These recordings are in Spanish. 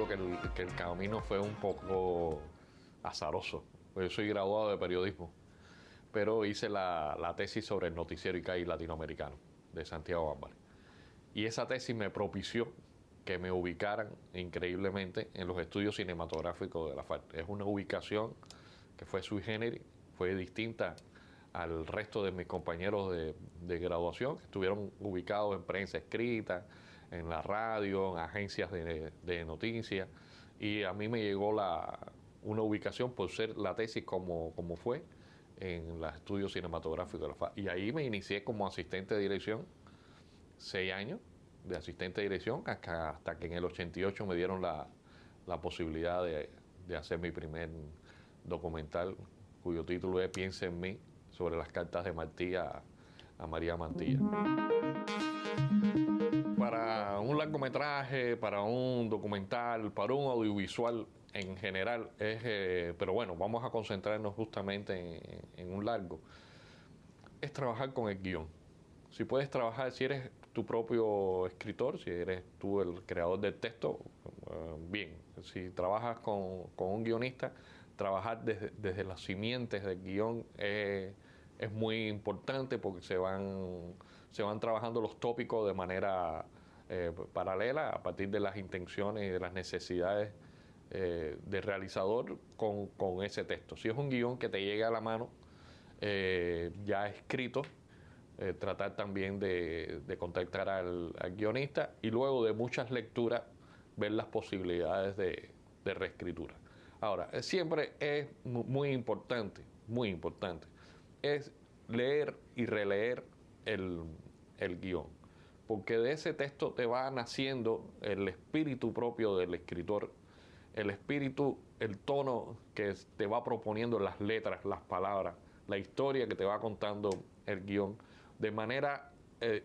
digo que el camino fue un poco azaroso. Pues yo soy graduado de periodismo, pero hice la tesis sobre el noticiero ICAI latinoamericano de Santiago Álvarez. Y esa tesis me propició que me ubicaran increíblemente en los estudios cinematográficos de la FARC. Es una ubicación que fue sui generis, fue distinta al resto de mis compañeros de graduación, que estuvieron ubicados en prensa escrita, en la radio, en agencias de noticias, y a mí me llegó una ubicación por ser la tesis como fue en los estudios cinematográficos de la FARC. Y ahí me inicié como asistente de dirección, 6 años de asistente de dirección, hasta que en el 88 me dieron la posibilidad de hacer mi primer documental, cuyo título es Piensa en mí, sobre las cartas de Martí a María Mantilla. Para un largometraje, para un documental, para un audiovisual en general, pero bueno, vamos a concentrarnos justamente en un largo, es trabajar con el guión. Si puedes trabajar, si eres tu propio escritor, si eres tú el creador del texto, bien. Si trabajas con un guionista, trabajar desde las simientes del guión es muy importante, porque se van trabajando los tópicos de manera paralela a partir de las intenciones y de las necesidades del realizador con ese texto. Si es un guión que te llega a la mano ya escrito, tratar también de contactar al guionista, y luego de muchas lecturas ver las posibilidades de reescritura. Ahora, siempre es muy importante, es leer y releer el guión, porque de ese texto te va naciendo el espíritu propio del escritor, el espíritu, el tono que te va proponiendo las letras, las palabras, la historia que te va contando el guión de manera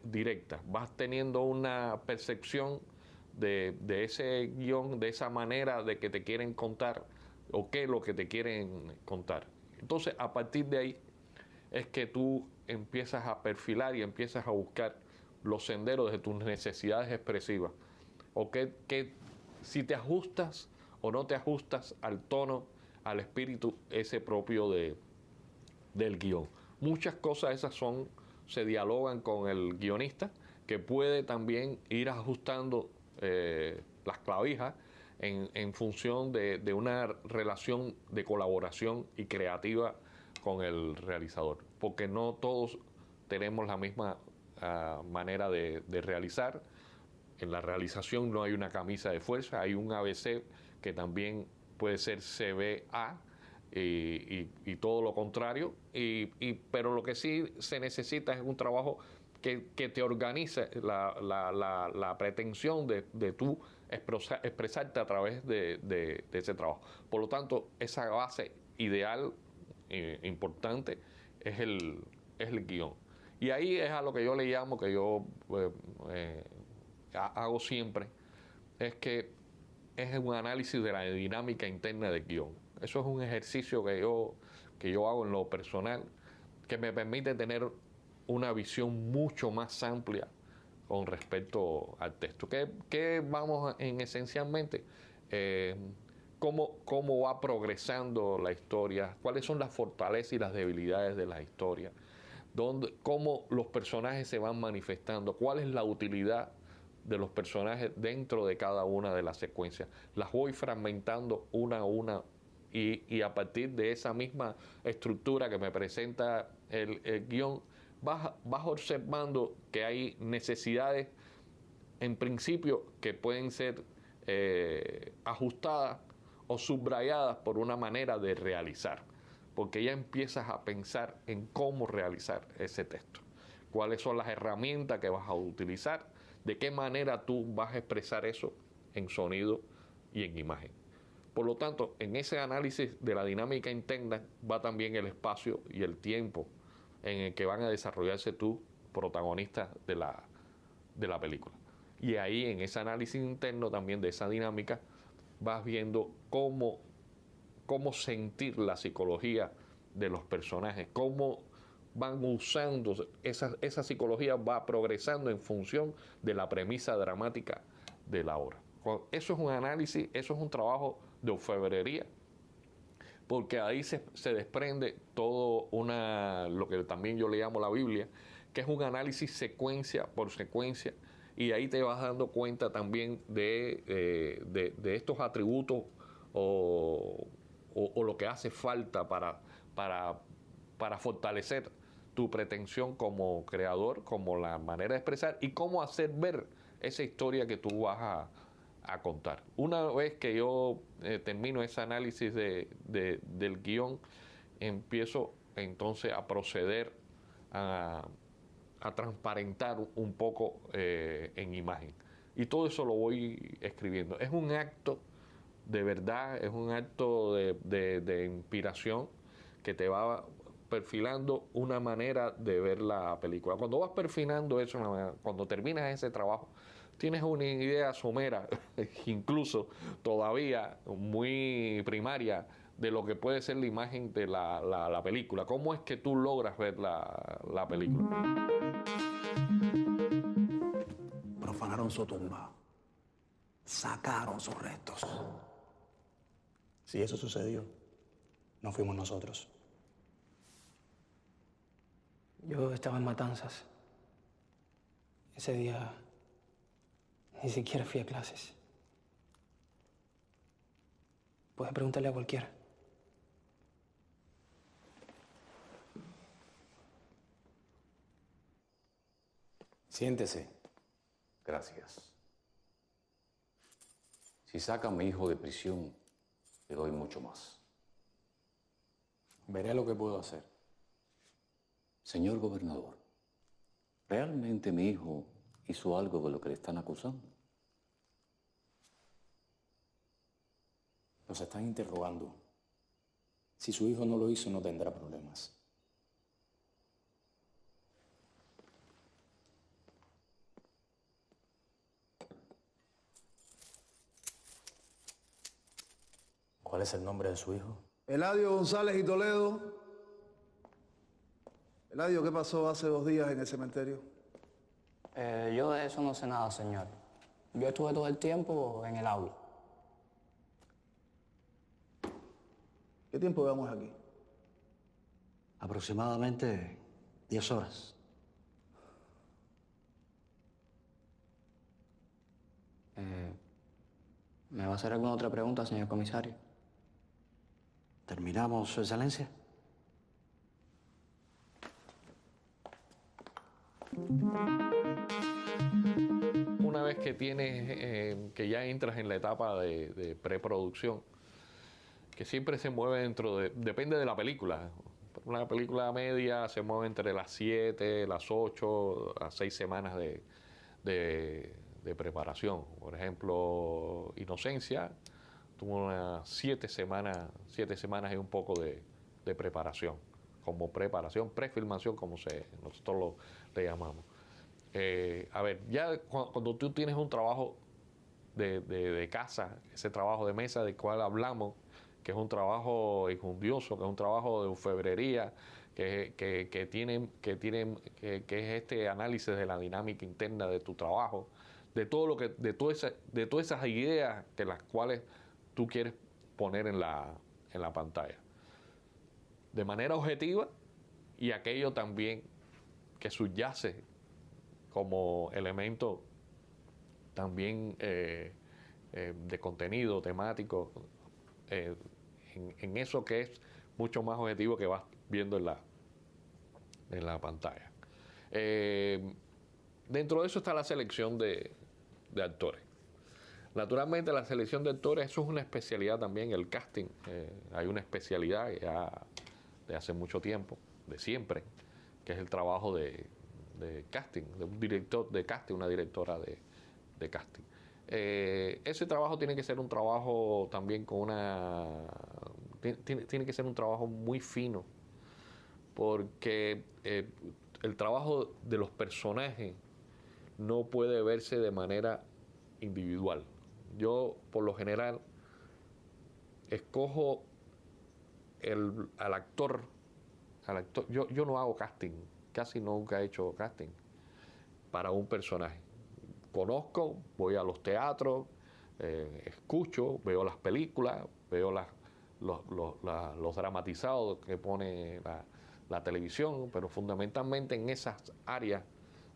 directa. Vas teniendo una percepción de ese guión, de esa manera de que te quieren contar, o qué es lo que te quieren contar. Entonces, a partir de ahí es que tú empiezas a perfilar y empiezas a buscar los senderos de tus necesidades expresivas, o que si te ajustas o no te ajustas al tono, al espíritu ese propio del guión. Muchas cosas esas se dialogan con el guionista, que puede también ir ajustando las clavijas en función de una relación de colaboración y creativa con el realizador, porque no todos tenemos la misma manera de realizar. En la realización no hay una camisa de fuerza, hay un ABC que también puede ser CBA, y todo lo contrario, pero lo que sí se necesita es un trabajo que te organice la pretensión de tú expresarte a través de ese trabajo. Por lo tanto, esa base ideal, importante, es el guión. Y ahí es a lo que yo le llamo, que yo hago siempre, es que es un análisis de la dinámica interna del guión. Eso es un ejercicio que yo hago en lo personal, que me permite tener una visión mucho más amplia con respecto al texto. ¿Qué vamos esencialmente? ¿Cómo va progresando la historia? ¿Cuáles son las fortalezas y las debilidades de la historia? ¿Cómo los personajes se van manifestando? ¿Cuál es la utilidad de los personajes dentro de cada una de las secuencias? Las voy fragmentando una a una, y a partir de esa misma estructura que me presenta el guión, vas observando que hay necesidades en principio que pueden ser ajustadas o subrayadas por una manera de realizar, porque ya empiezas a pensar en cómo realizar ese texto, cuáles son las herramientas que vas a utilizar, de qué manera tú vas a expresar eso en sonido y en imagen. Por lo tanto, en ese análisis de la dinámica interna va también el espacio y el tiempo en el que van a desarrollarse tus protagonistas de la película. Y ahí, en ese análisis interno también de esa dinámica, vas viendo cómo sentir la psicología de los personajes, cómo van usando esa psicología, va progresando en función de la premisa dramática de la obra. Eso es un análisis, eso es un trabajo de orfebrería, porque ahí se desprende todo lo que también yo le llamo la Biblia, que es un análisis secuencia por secuencia, y ahí te vas dando cuenta también de estos atributos o lo que hace falta para fortalecer tu pretensión como creador, como la manera de expresar y cómo hacer ver esa historia que tú vas a contar. Una vez que yo termino ese análisis del guión, empiezo entonces a proceder a transparentar un poco en imagen. Y todo eso lo voy escribiendo. Es un acto de verdad, es un acto de inspiración que te va perfilando una manera de ver la película. Cuando vas perfilando eso, cuando terminas ese trabajo, tienes una idea somera, incluso todavía muy primaria, de lo que puede ser la imagen de la película. ¿Cómo es que tú logras ver la película? Profanaron su tumba. Sacaron sus restos. Si eso sucedió, no fuimos nosotros. Yo estaba en Matanzas. Ese día ni siquiera fui a clases. Puedes preguntarle a cualquiera. Siéntese. Gracias. Si saca a mi hijo de prisión, le doy mucho más. Veré lo que puedo hacer. Señor gobernador, ¿realmente mi hijo hizo algo de lo que le están acusando? Nos están interrogando. Si su hijo no lo hizo, no tendrá problemas. ¿Cuál es el nombre de su hijo? Eladio González y Toledo. Eladio, ¿qué pasó hace 2 días en el cementerio? Yo de eso no sé nada, señor. Yo estuve todo el tiempo en el aula. ¿Qué tiempo llevamos aquí? Aproximadamente 10 horas. ¿Me va a hacer alguna otra pregunta, señor comisario? ¿Terminamos, Su Excelencia? Una vez que tienes, que ya entras en la etapa de preproducción, que siempre se mueve depende de la película. Una película media se mueve entre las 7, las 8, las 6 semanas de preparación. Por ejemplo, Inocencia tuvo unas 7 semanas y un poco de preparación, como preparación, prefilmación, como nosotros le llamamos. A ver, ya cuando tú tienes un trabajo de casa, ese trabajo de mesa del cual hablamos, que es un trabajo injundioso, que es un trabajo de orfebrería, que es este análisis de la dinámica interna de tu trabajo, de todas esas ideas que las cuales tú quieres poner en la pantalla. De manera objetiva, y aquello también que subyace como elemento también de contenido temático, en eso que es mucho más objetivo que vas viendo en la pantalla. Dentro de eso está la selección de actores. Naturalmente la selección de actores, eso es una especialidad también, el casting. Hay una especialidad ya de hace mucho tiempo, de siempre, que es el trabajo de casting, de un director de casting, una directora de casting. Ese trabajo tiene que ser un trabajo también tiene que ser un trabajo muy fino, porque el trabajo de los personajes no puede verse de manera individual. Yo, por lo general, escojo al actor. Yo no hago casting, casi nunca he hecho casting para un personaje. Conozco, voy a los teatros, escucho, veo las películas, veo los dramatizados que pone la televisión, pero fundamentalmente en esas áreas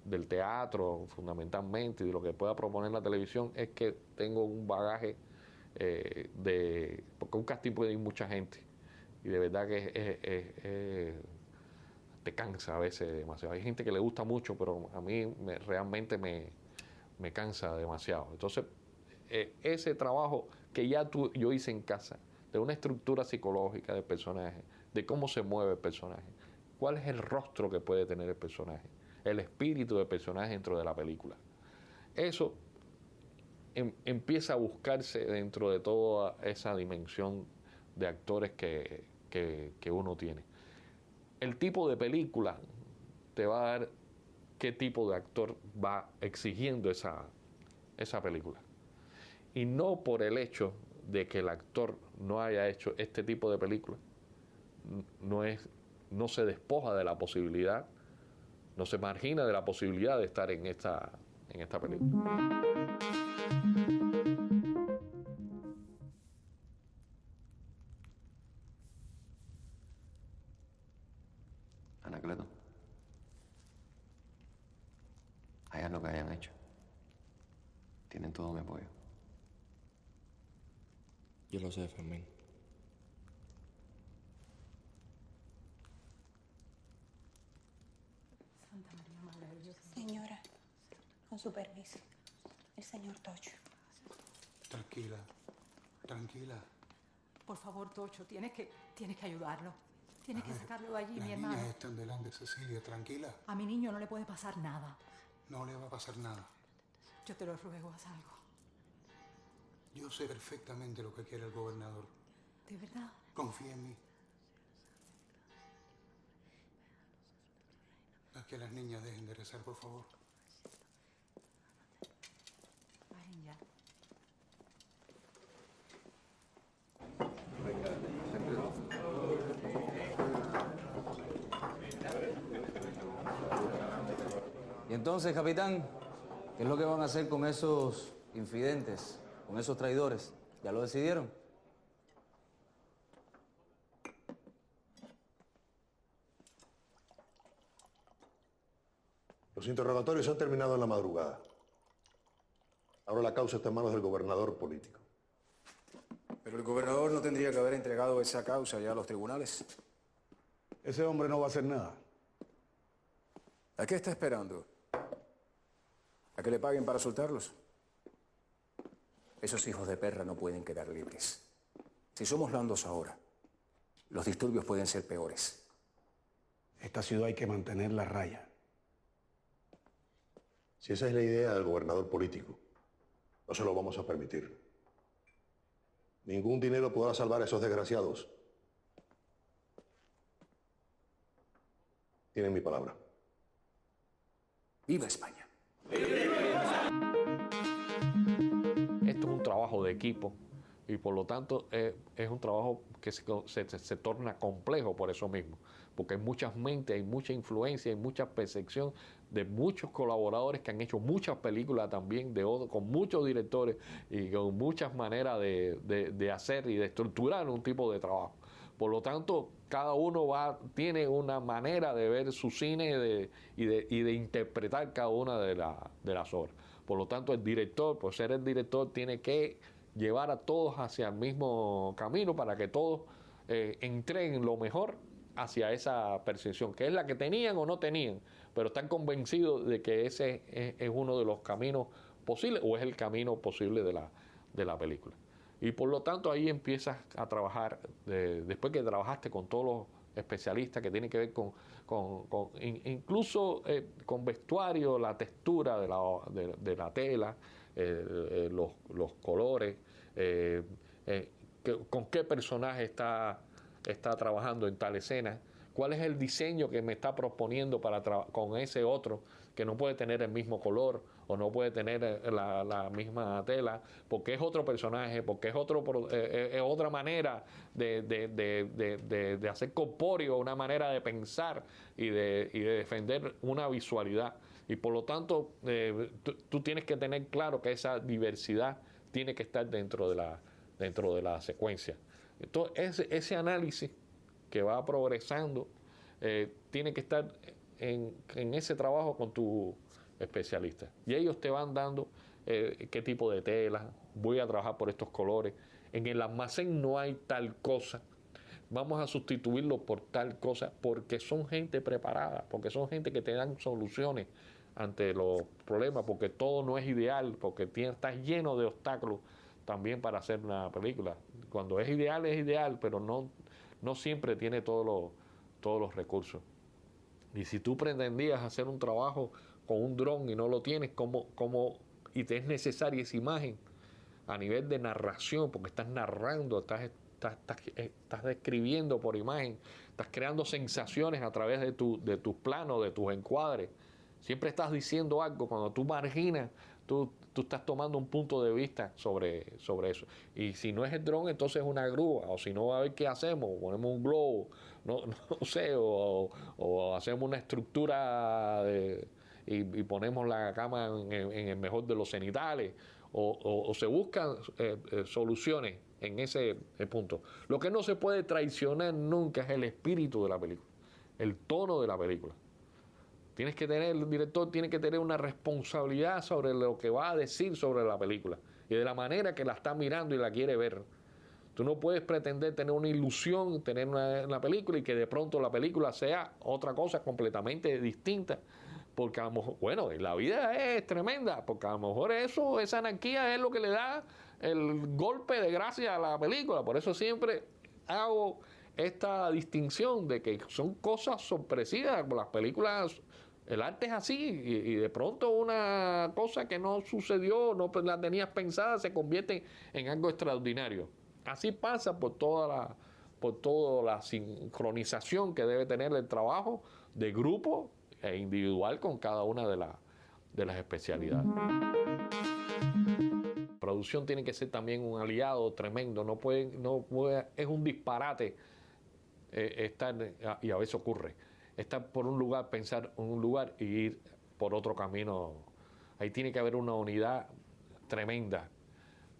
del teatro, fundamentalmente, y de lo que pueda proponer la televisión, es que tengo un bagaje porque un casting puede ir mucha gente, y de verdad que te cansa a veces demasiado. Hay gente que le gusta mucho, pero a mí realmente me cansa demasiado. Entonces, ese trabajo que ya yo hice en casa, de una estructura psicológica del personaje, de cómo se mueve el personaje, cuál es el rostro que puede tener el personaje, el espíritu del personaje dentro de la película. Eso empieza a buscarse dentro de toda esa dimensión de actores que uno tiene. El tipo de película te va a dar qué tipo de actor va exigiendo esa película. Y no por el hecho de que el actor no haya hecho este tipo de película, no se despoja de la posibilidad, no se margina de la posibilidad de estar en esta película. Anacleto, hagan lo que hayan hecho. Tienen todo mi apoyo. Yo lo sé, Fermín. Santa María, Madre de Dios. Señora, con su permiso, el señor Tocho. Tranquila, tranquila. Por favor, Tocho, tienes que ayudarlo. Tienes que sacarlo de allí, mi hermano. Las niñas están delante, Cecilia, tranquila. A mi niño no le puede pasar nada. No le va a pasar nada. Yo te lo ruego, haz algo. Yo sé perfectamente lo que quiere el gobernador. ¿De verdad? Confía en mí. Haz que las niñas dejen de rezar, por favor. Paren ya. Y entonces, capitán, ¿qué es lo que van a hacer con esos infidentes, con esos traidores? ¿Ya lo decidieron? Los interrogatorios han terminado en la madrugada. Ahora la causa está en manos del gobernador político. Pero el gobernador no tendría que haber entregado esa causa ya a los tribunales. Ese hombre no va a hacer nada. ¿A qué está esperando? ¿A que le paguen para soltarlos? Esos hijos de perra no pueden quedar libres. Si somos blandos ahora, los disturbios pueden ser peores. Esta ciudad hay que mantenerla a raya. Si esa es la idea del gobernador político, no se lo vamos a permitir. Ningún dinero podrá salvar a esos desgraciados. Tienen mi palabra. ¡Viva España! Esto es un trabajo de equipo y por lo tanto es un trabajo que se torna complejo por eso mismo, porque hay muchas mentes, hay mucha influencia, hay mucha percepción de muchos colaboradores que han hecho muchas películas también, con muchos directores y con muchas maneras de hacer y de estructurar un tipo de trabajo. Por lo tanto, cada uno tiene una manera de ver su cine y de interpretar cada una de las obras. Por lo tanto, el director, por ser el director, tiene que llevar a todos hacia el mismo camino para que todos entreguen lo mejor hacia esa percepción, que es la que tenían o no tenían, pero están convencidos de que ese es uno de los caminos posibles o es el camino posible de la película. Y por lo tanto ahí empiezas a trabajar, después que trabajaste con todos los especialistas que tienen que ver incluso con vestuario, la textura de la tela, los colores, con qué personaje está trabajando en tal escena, cuál es el diseño que me está proponiendo con ese otro que no puede tener el mismo color o no puede tener la misma tela, porque es otro personaje, porque es otra manera de hacer corpóreo, una manera de pensar y de defender una visualidad. Y por lo tanto, tú tienes que tener claro que esa diversidad tiene que estar dentro de la secuencia. Entonces, ese análisis que va progresando tiene que estar en ese trabajo con tu especialista. Y ellos te van dando qué tipo de tela, voy a trabajar por estos colores. En el almacén no hay tal cosa, vamos a sustituirlo por tal cosa, porque son gente preparada, porque son gente que te dan soluciones ante los problemas, porque todo no es ideal, porque estás lleno de obstáculos también para hacer una película. Cuando es ideal, pero no siempre tiene todos los recursos. Y si tú pretendías hacer un trabajo con un dron y no lo tienes, y te es necesaria esa imagen a nivel de narración, porque estás narrando, estás describiendo por imagen, estás creando sensaciones a través de tus planos, de tus encuadres. Siempre estás diciendo algo. Cuando tú marginas, tú estás tomando un punto de vista sobre eso. Y si no es el dron, entonces es una grúa. O si no, a ver qué hacemos. Ponemos un globo, no sé, o hacemos una estructura y ponemos la cama en el mejor de los cenitales. O se buscan soluciones en ese punto. Lo que no se puede traicionar nunca es el espíritu de la película, el tono de la película. El director tiene que tener una responsabilidad sobre lo que va a decir sobre la película y de la manera que la está mirando y la quiere ver. Tú no puedes pretender tener una ilusión, tener una película y que de pronto la película sea otra cosa completamente distinta. Porque a lo mejor, bueno, la vida es tremenda, porque a lo mejor esa anarquía es lo que le da el golpe de gracia a la película. Por eso siempre hago esta distinción de que son cosas sorpresivas. Las películas, el arte es así, y de pronto una cosa que no sucedió, no la tenías pensada, se convierte en algo extraordinario. Así pasa por toda la sincronización que debe tener el trabajo de grupo e individual con cada una de las especialidades. La producción tiene que ser también un aliado tremendo, no puede, es un disparate estar, y a veces ocurre, estar por un lugar, pensar en un lugar y ir por otro camino. Ahí tiene que haber una unidad tremenda,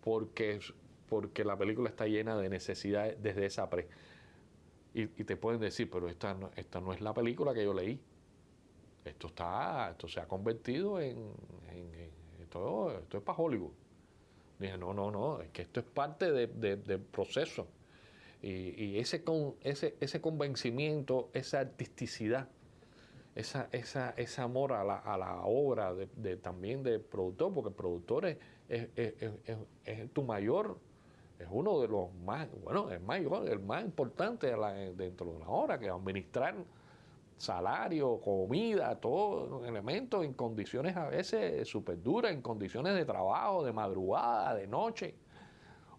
porque la película está llena de necesidades desde esa y te pueden decir, pero esta no es la película que yo leí. Esto se ha convertido esto es para Hollywood. Dije, no, es que esto es parte del proceso. Y ese convencimiento, esa artisticidad, ese amor a la obra también del productor, porque el productor es tu mayor, es uno de los más, bueno, el más importante dentro de la obra, que administrar salario, comida, todos elementos en condiciones a veces súper duras, en condiciones de trabajo, de madrugada, de noche.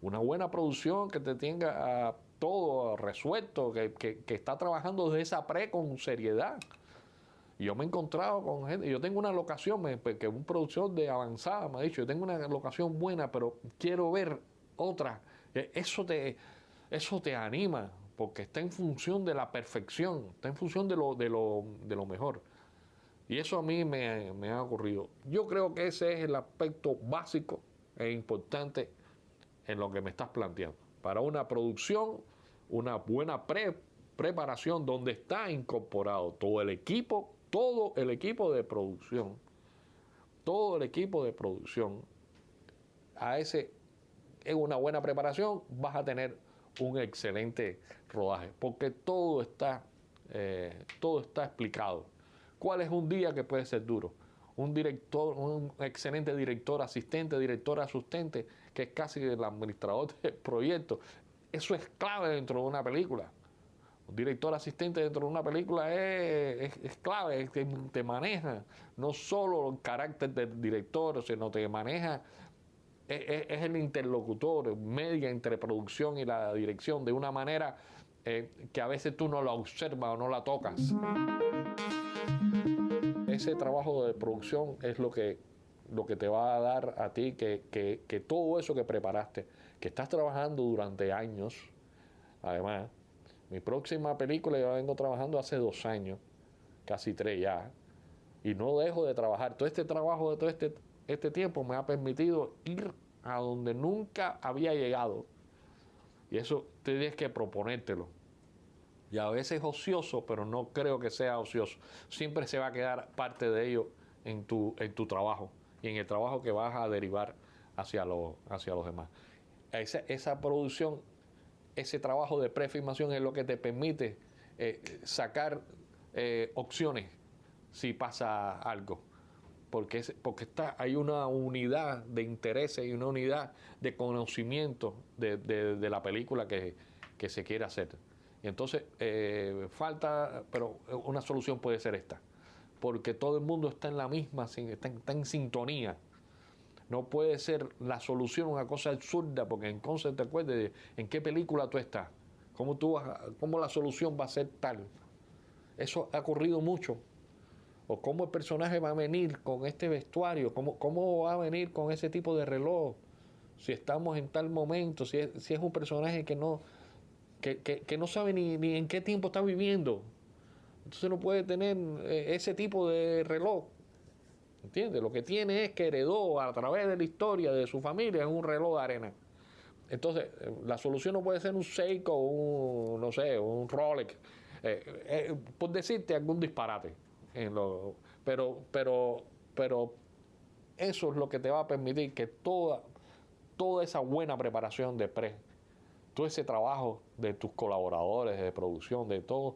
Una buena producción que te tenga todo resuelto, que está trabajando desde esa con seriedad. Y yo me he encontrado con gente, yo tengo una locación, que un productor de avanzada me ha dicho, yo tengo una locación buena, pero quiero ver otra. Eso te anima, porque está en función de la perfección, está en función de lo mejor. Y eso a mí me ha ocurrido. Yo creo que ese es el aspecto básico e importante en lo que me estás planteando. Para una producción, una buena preparación donde está incorporado todo el equipo de producción, en una buena preparación vas a tener un excelente rodaje, porque todo está explicado. ¿Cuál es un día que puede ser duro? Un excelente director, asistente, que es casi el administrador del proyecto. Eso es clave dentro de una película. Un director asistente dentro de una película es clave, es que te maneja no solo el carácter del director, sino te maneja, es el interlocutor, media entre producción y la dirección, de una manera que a veces tú no la observas o no la tocas. Ese trabajo de producción es lo que te va a dar a ti que todo eso que preparaste, que estás trabajando durante años. Además, mi próxima película yo vengo trabajando hace 2 años, casi 3 ya, y no dejo de trabajar. Todo este trabajo de todo este tiempo me ha permitido ir a donde nunca había llegado. Y eso tienes que proponértelo. Y a veces es ocioso, pero no creo que sea ocioso. Siempre se va a quedar parte de ello en tu trabajo y en el trabajo que vas a derivar hacia los demás. Esa producción, ese trabajo de prefilmación es lo que te permite sacar opciones si pasa algo. Porque hay una unidad de intereses y una unidad de conocimiento de la película que se quiere hacer. Y entonces pero una solución puede ser esta, porque todo el mundo está en la misma, está en sintonía. No puede ser la solución una cosa absurda, porque entonces te acuerdas de en qué película tú estás, cómo la solución va a ser tal. Eso ha ocurrido mucho. O cómo el personaje va a venir con este vestuario, cómo va a venir con ese tipo de reloj, si estamos en tal momento, si es un personaje que no sabe ni en qué tiempo está viviendo. Entonces no puede tener ese tipo de reloj. ¿Entiendes? Lo que tiene es que heredó a través de la historia de su familia un reloj de arena. Entonces, la solución no puede ser un Seiko o un Rolex. Por decirte algún disparate. Pero eso es lo que te va a permitir que toda esa buena preparación de todo ese trabajo de tus colaboradores de producción, de todo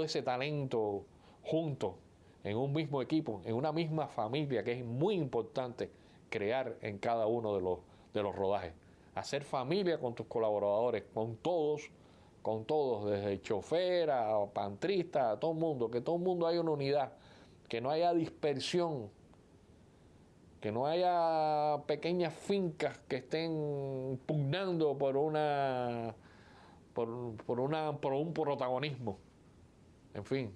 ese talento juntos en un mismo equipo, en una misma familia, que es muy importante crear en cada uno de los rodajes. Hacer familia con tus colaboradores, con todos, desde el chofer a pantrista, a todo el mundo, que todo el mundo haya una unidad, que no haya dispersión, que no haya pequeñas fincas que estén pugnando por un protagonismo. En fin,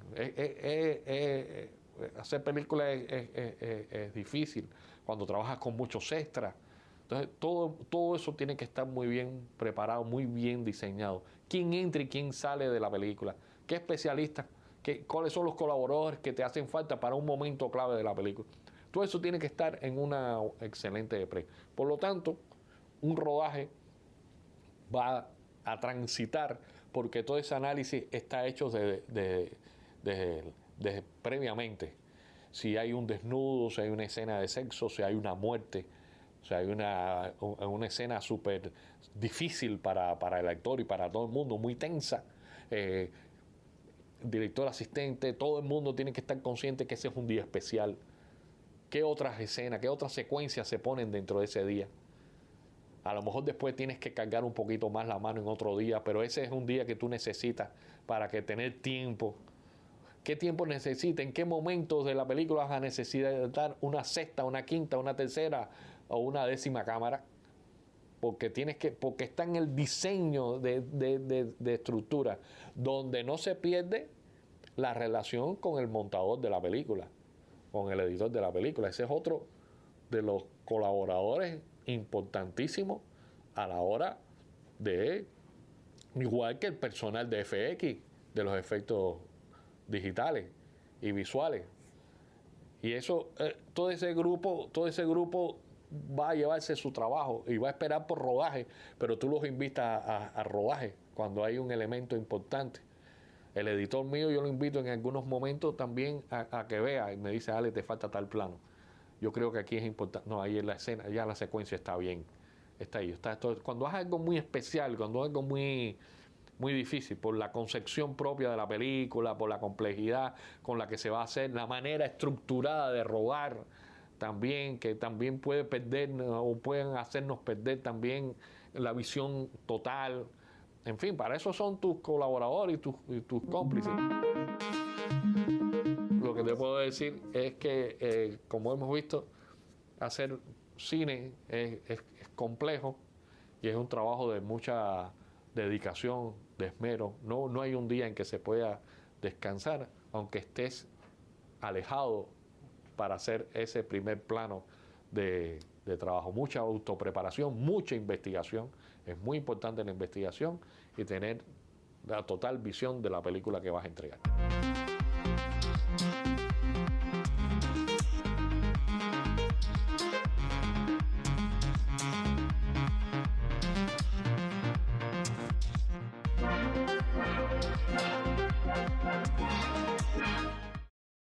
hacer películas es difícil cuando trabajas con muchos extras. Entonces, todo eso tiene que estar muy bien preparado, muy bien diseñado. ¿Quién entra y quién sale de la película? ¿Qué especialistas? ¿Cuáles son los colaboradores que te hacen falta para un momento clave de la película? Todo eso tiene que estar en una excelente pre. Por lo tanto, un rodaje va a transitar porque todo ese análisis está hecho previamente. Si hay un desnudo, si hay una escena de sexo, si hay una muerte, o sea, hay una escena súper difícil para el actor y para todo el mundo, muy tensa. Director, asistente, todo el mundo tiene que estar consciente que ese es un día especial. ¿Qué otras escenas, qué otras secuencias se ponen dentro de ese día? A lo mejor después tienes que cargar un poquito más la mano en otro día, pero ese es un día que tú necesitas para que tener tiempo. ¿Qué tiempo necesitas? ¿En qué momentos de la película vas a necesitar una sexta, una quinta, una tercera o una décima cámara? Porque está en el diseño de estructura, donde no se pierde la relación con el montador de la película, con el editor de la película. Ese es otro de los colaboradores importantísimos a la hora de, igual que el personal de FX, de los efectos digitales y visuales. Y eso, todo ese grupo va a llevarse su trabajo y va a esperar por rodaje, pero tú los invitas a rodaje cuando hay un elemento importante. El editor mío yo lo invito en algunos momentos también a que vea y me dice, Ale, te falta tal plano. Yo creo que aquí es importante. No, ahí en la escena, ya la secuencia está bien. Está ahí. Cuando es algo muy especial, cuando es algo muy, muy difícil, por la concepción propia de la película, por la complejidad con la que se va a hacer, la manera estructurada de rodar también, que también puede perder o pueden hacernos perder también la visión total. En fin, para eso son tus colaboradores y tus cómplices. Lo que te puedo decir es que, como hemos visto, hacer cine es complejo y es un trabajo de mucha dedicación, de esmero. No hay un día en que se pueda descansar, aunque estés alejado para hacer ese primer plano de trabajo. Mucha autopreparación, mucha investigación. Es muy importante la investigación y tener la total visión de la película que vas a entregar.